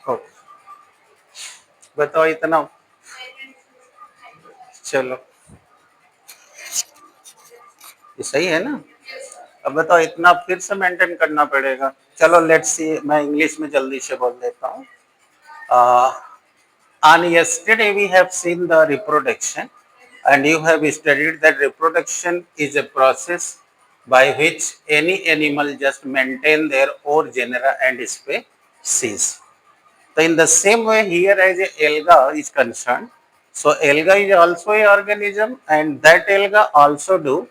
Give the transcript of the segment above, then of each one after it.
Okay, बताओ इतना। चलो, ये सही है ना। अब बताओ, इतना फिर से मेंटेन करना पड़ेगा। चलो लेट्स सी, मैं इंग्लिश में जल्दी से बोल देता हूँ। On yesterday we have seen the reproduction, and you have studied that reproduction is a process by which any animal just maintain their own genera and species. So in the same way here, as a alga is concerned, so alga is also a organism, and that alga also do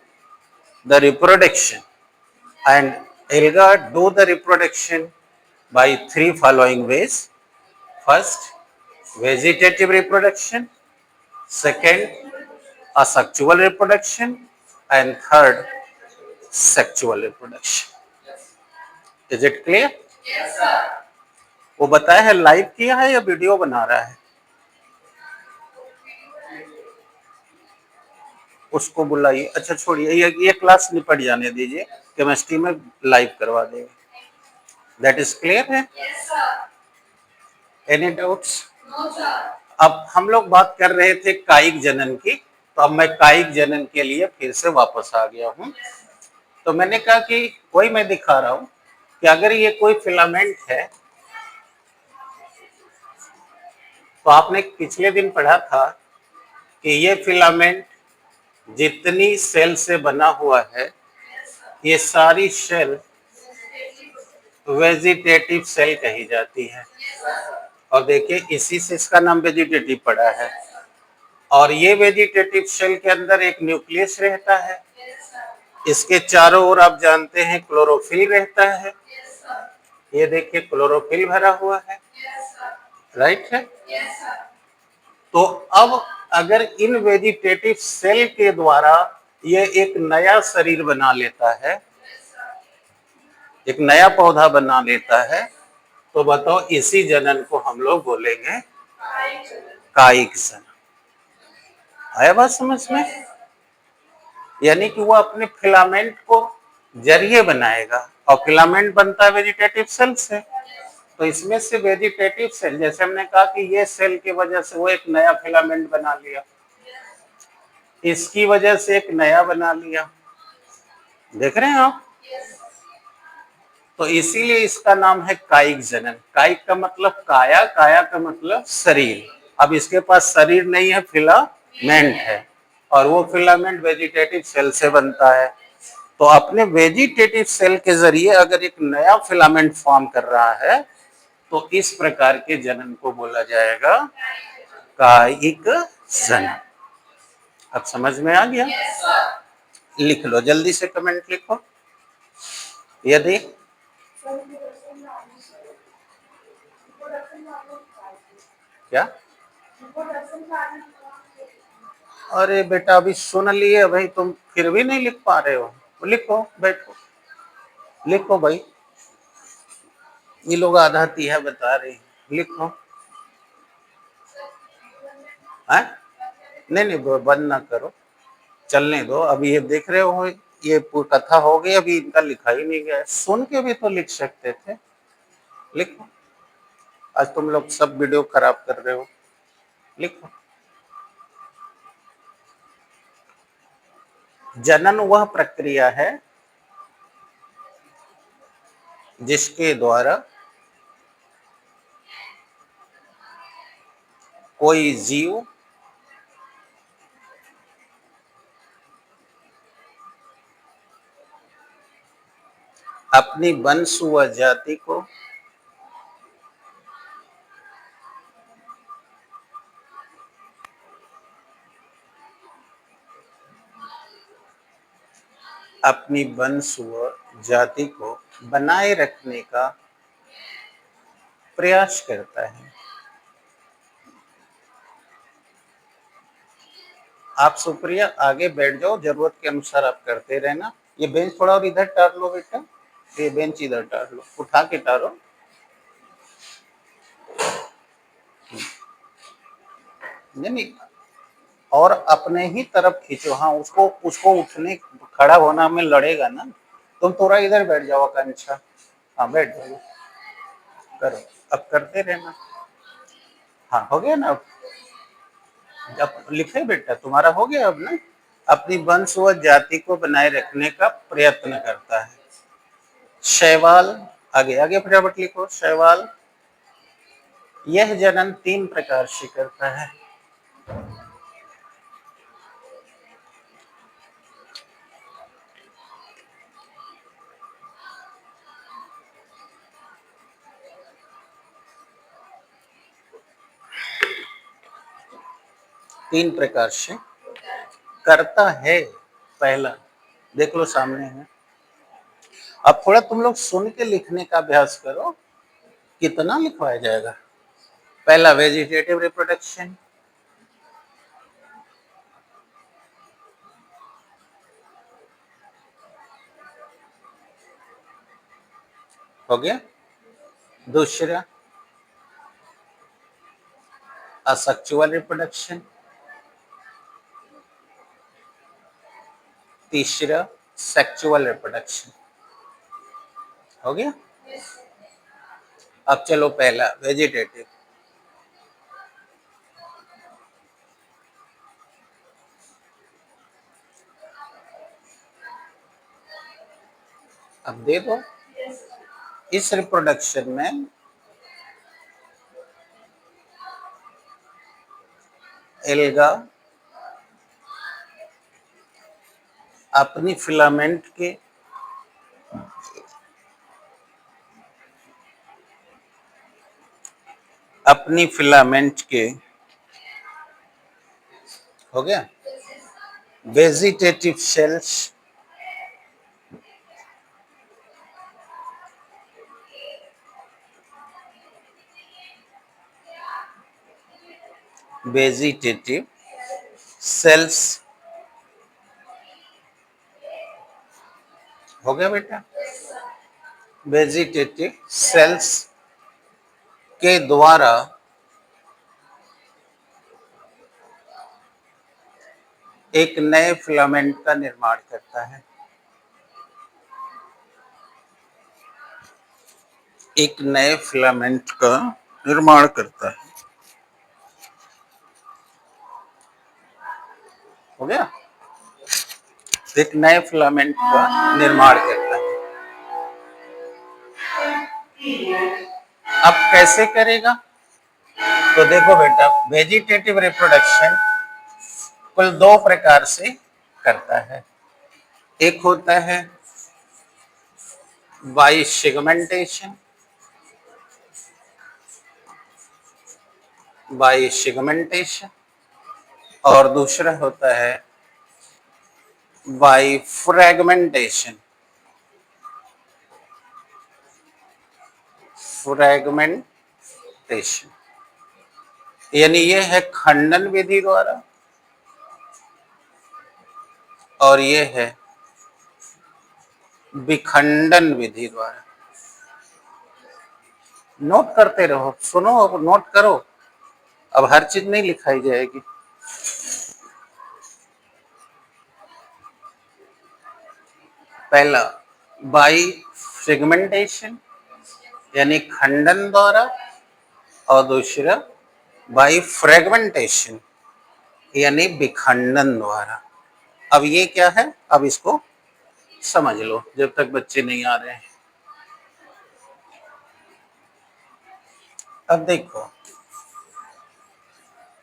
the reproduction, and alga do the reproduction by three following ways. First, vegetative reproduction; second, asexual reproduction; and third, sexual reproduction. Is it clear? वो बताया है, live किया है या video बना रहा है? उसको बुलाइए। अच्छा छोड़िए, ये क्लास निपट जाने दीजिए, केमिस्ट्री में लाइव करवा देंगे। दैट इज क्लियर है? Any doubts? अब हम लोग बात कर रहे थे कायिक जनन की, तो अब मैं कायिक जनन के लिए फिर से वापस आ गया हूं। तो मैंने कहा कि वही मैं दिखा रहा हूं कि अगर ये कोई फिलामेंट है, तो आपने पिछले दिन पढ़ा था कि ये फिलामेंट जितनी सेल से बना हुआ है, ये सारी सेल वेजिटेटिव सेल कही जाती है। और देखिए, इसी से इसका नाम वेजिटेटिव पड़ा है। और ये वेजिटेटिव सेल के अंदर एक न्यूक्लियस रहता है, इसके चारों ओर आप जानते हैं क्लोरोफिल रहता है। ये देखिए, क्लोरोफिल भरा हुआ है, राइट है। तो अब अगर इन वेजिटेटिव सेल के द्वारा ये एक नया शरीर बना लेता है, एक नया पौधा बना लेता है, तो बताओ इसी जनन को हम लोग बोलेंगे कायिक जनन। आया बात समझ में? यानी कि वो अपने फिलामेंट को जरिए बनाएगा, और फिलामेंट बनता है वेजिटेटिव सेल से। तो इसमें से वेजिटेटिव सेल, जैसे हमने कहा कि ये सेल की वजह से वो एक नया फिलामेंट बना लिया, इसकी वजह से एक नया बना लिया। देख रहे हैं आप? तो इसीलिए इसका नाम है कायिक जनन। कायिक का मतलब काया, काया का मतलब शरीर। अब इसके पास शरीर नहीं है, फिलामेंट है, और वो फिलामेंट वेजिटेटिव सेल से बनता है। तो अपने वेजिटेटिव सेल के जरिए अगर एक नया फिलामेंट फॉर्म कर रहा है, तो इस प्रकार के जनन को बोला जाएगा कायिक जनन। अब समझ में आ गया? लिख लो, जल्दी से कमेंट लिखो। यदि क्या? अरे बेटा, अभी सुन लिए भाई, तुम फिर भी नहीं लिख पा रहे हो। लिखो, बैठो, लिखो भाई। ये लोग आधा तिहा बता रहे हैं, लिखो। है? नहीं नहीं, बंद ना करो, चलने दो। अभी ये देख रहे हो, ये कथा हो गई, अभी इनका लिखा ही नहीं गया। सुन के भी तो लिख सकते थे। लिखो, आज तुम लोग सब वीडियो खराब कर रहे हो। लिखो। जनन वह प्रक्रिया है जिसके द्वारा कोई जीव अपनी वंश व जाति को अपनी वंश व जाति को बनाए रखने का प्रयास करता है। आप सुप्रिया आगे बैठ जाओ, जरूरत के अनुसार आप करते रहना। ये बेंच थोड़ा और इधर टार लो बेटा, ये बेंच इधर टार लो, उठा के टारो। नहीं, और अपने ही तरफ खींचो। हाँ, उसको उसको उठने खड़ा होना में लड़ेगा ना। तुम थोड़ा इधर बैठ जाओ, आकांक्षा। हाँ, बैठ जाओ। करो, अब करते रहना। हाँ हो गया ना अब? अब लिखे बेटा, तुम्हारा हो गया अब ना? अपनी वंश व जाति को बनाए रखने का प्रयत्न करता है। शैवाल, आगे आगे फटाफट लिखो। शैवाल यह जनन 3 प्रकार से करता है। तीन प्रकार से करता है। पहला देख लो सामने है। अब थोड़ा तुम लोग सुन के लिखने का अभ्यास करो, कितना लिखवाया जाएगा। पहला वेजिटेटिव रिप्रोडक्शन, हो गया। दूसरा असेक्सुअल रिप्रोडक्शन, तीसरा सेक्सुअल रिप्रोडक्शन, हो गया। अब चलो पहला वेजिटेटिव। अब दे दो। इस रिप्रोडक्शन में एल्गा अपनी फिलामेंट के हो गया वेजिटेटिव सेल्स वेजिटेटिव सेल्स, हो गया बेटा। वेजिटेटिव सेल्स के द्वारा एक नए फिलामेंट का निर्माण करता है। एक नए फिलामेंट का निर्माण करता है, हो गया। एक नए फिलामेंट का निर्माण करता है। अब कैसे करेगा? तो देखो बेटा, वेजिटेटिव रिप्रोडक्शन कुल 2 प्रकार से करता है। एक होता है बाई सेगमेंटेशन, और दूसरा होता है बाई फ्रैगमेंटेशन। यानी ये है खंडन विधि द्वारा और ये है विखंडन विधि द्वारा। नोट करते रहो, सुनो और नोट करो। अब हर चीज नहीं लिखाई जाएगी। पहला बाई सेगमेंटेशन यानी खंडन द्वारा, और दूसरा बाई फ्रेगमेंटेशन यानी विखंडन द्वारा। अब ये क्या है, अब इसको समझ लो जब तक बच्चे नहीं आ रहे हैं। अब देखो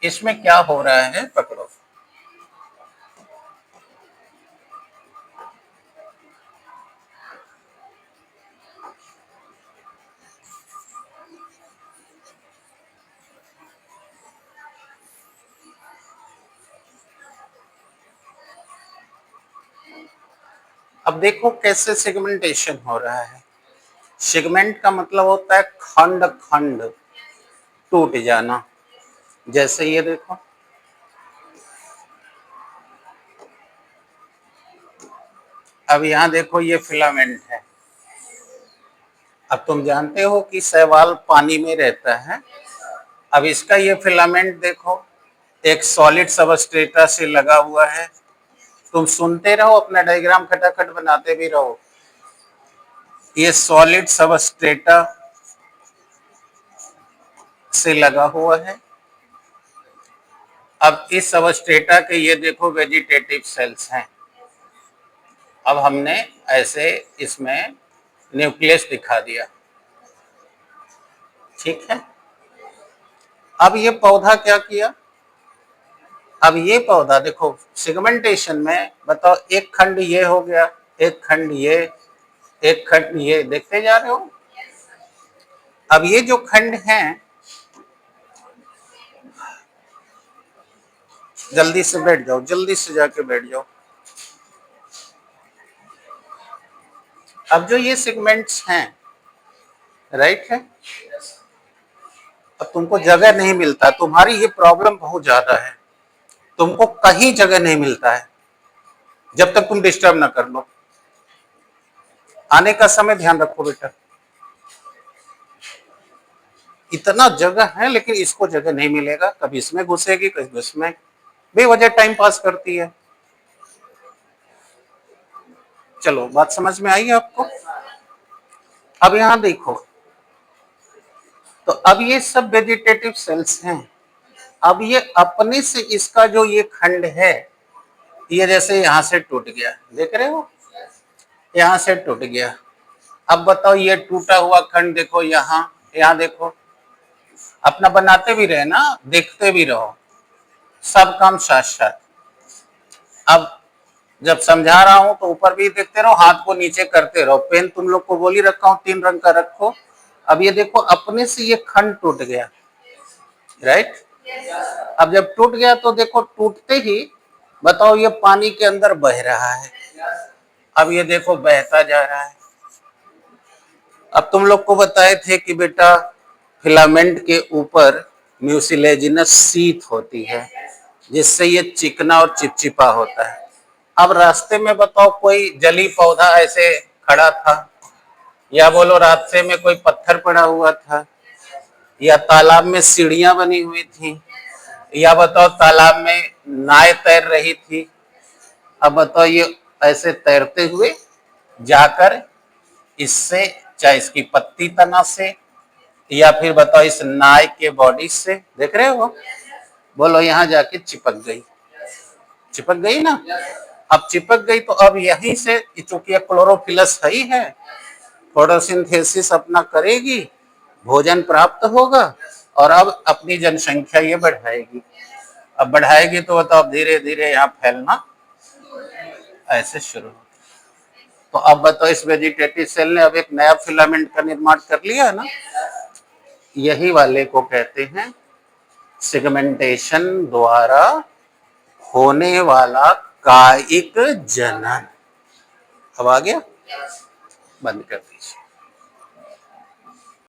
इसमें क्या हो रहा है, पकड़ो। अब देखो कैसे सेगमेंटेशन हो रहा है। सेगमेंट का मतलब होता है खंड खंड टूट जाना। जैसे ये देखो, अब यहां देखो ये फिलामेंट है। अब तुम जानते हो कि शैवाल पानी में रहता है। अब इसका ये फिलामेंट देखो, एक सॉलिड सबस्ट्रेटा से लगा हुआ है। तुम सुनते रहो, अपना डायग्राम खटाखट बनाते भी रहो। ये सॉलिड सबस्ट्रेटा से लगा हुआ है। अब इस सबस्ट्रेटा के ये देखो वेजिटेटिव सेल्स हैं। अब हमने ऐसे इसमें न्यूक्लियस दिखा दिया, ठीक है। अब ये पौधा क्या किया, अब ये पौधा देखो सेगमेंटेशन में बताओ, एक खंड ये हो गया, एक खंड ये, एक खंड ये, देखते जा रहे हो। अब ये जो खंड हैं, जल्दी से बैठ जाओ, जल्दी से जाके बैठ जाओ। अब जो ये सेगमेंट्स हैं, राइट है, अब तुमको जगह नहीं मिलता, तुम्हारी ये प्रॉब्लम बहुत ज्यादा है, तुमको कहीं जगह नहीं मिलता है जब तक तुम डिस्टर्ब ना कर लो। आने का समय ध्यान रखो बेटा, इतना जगह है लेकिन इसको जगह नहीं मिलेगा, कभी इसमें घुसेगी कभी इसमें, बेवजह टाइम पास करती है। चलो बात समझ में आई आपको। अब यहां देखो, तो अब ये सब वेजिटेटिव सेल्स हैं। अब ये अपने से इसका जो ये खंड है, ये जैसे यहां से टूट गया, देख रहे हो, यहां से टूट गया। अब बताओ ये टूटा हुआ खंड देखो, यहाँ देखो, अपना बनाते भी रहे ना, देखते भी रहो, सब काम साथ साथ। अब जब समझा रहा हूं तो ऊपर भी देखते रहो, हाथ को नीचे करते रहो, पेन तुम लोग को बोल ही रखा हूं 3 रंग का रखो। अब ये देखो अपने से ये खंड टूट गया, राइट। अब जब टूट गया तो देखो टूटते ही बताओ ये पानी के अंदर बह रहा है। अब ये देखो बहता जा रहा है। अब तुम लोग को बताए थे कि बेटा फिलामेंट के ऊपर म्यूसिलेजिनस शीथ होती है, जिससे ये चिकना और चिपचिपा होता है। अब रास्ते में बताओ कोई जली पौधा ऐसे खड़ा था, या बोलो रास्ते में कोई पत्थर पड़ा हुआ था, या तालाब में सीढ़ियां बनी हुई थी, या बताओ तालाब में नाव तैर रही थी। अब बताओ ये ऐसे तैरते हुए जाकर इससे, चाहे इसकी पत्ती तना से, या फिर बताओ इस नाव के बॉडी से, देख रहे हो, बोलो यहाँ जाके चिपक गई, चिपक गई ना। अब चिपक गई तो अब यहीं से, चूंकि क्लोरोफिलस है ही है, फोटोसिंथेसिस अपना करेगी, भोजन प्राप्त होगा, और अब अपनी जनसंख्या ये बढ़ाएगी। अब बढ़ाएगी तो बताओ धीरे धीरे यहाँ फैलना ऐसे शुरू हो। तो अब बताओ इस वेजिटेटिव सेल ने अब एक नया फिलामेंट का निर्माण कर लिया ना, यही वाले को कहते हैं सेगमेंटेशन द्वारा होने वाला कायिक जनन। अब आ गया, बंद कर दीजिए।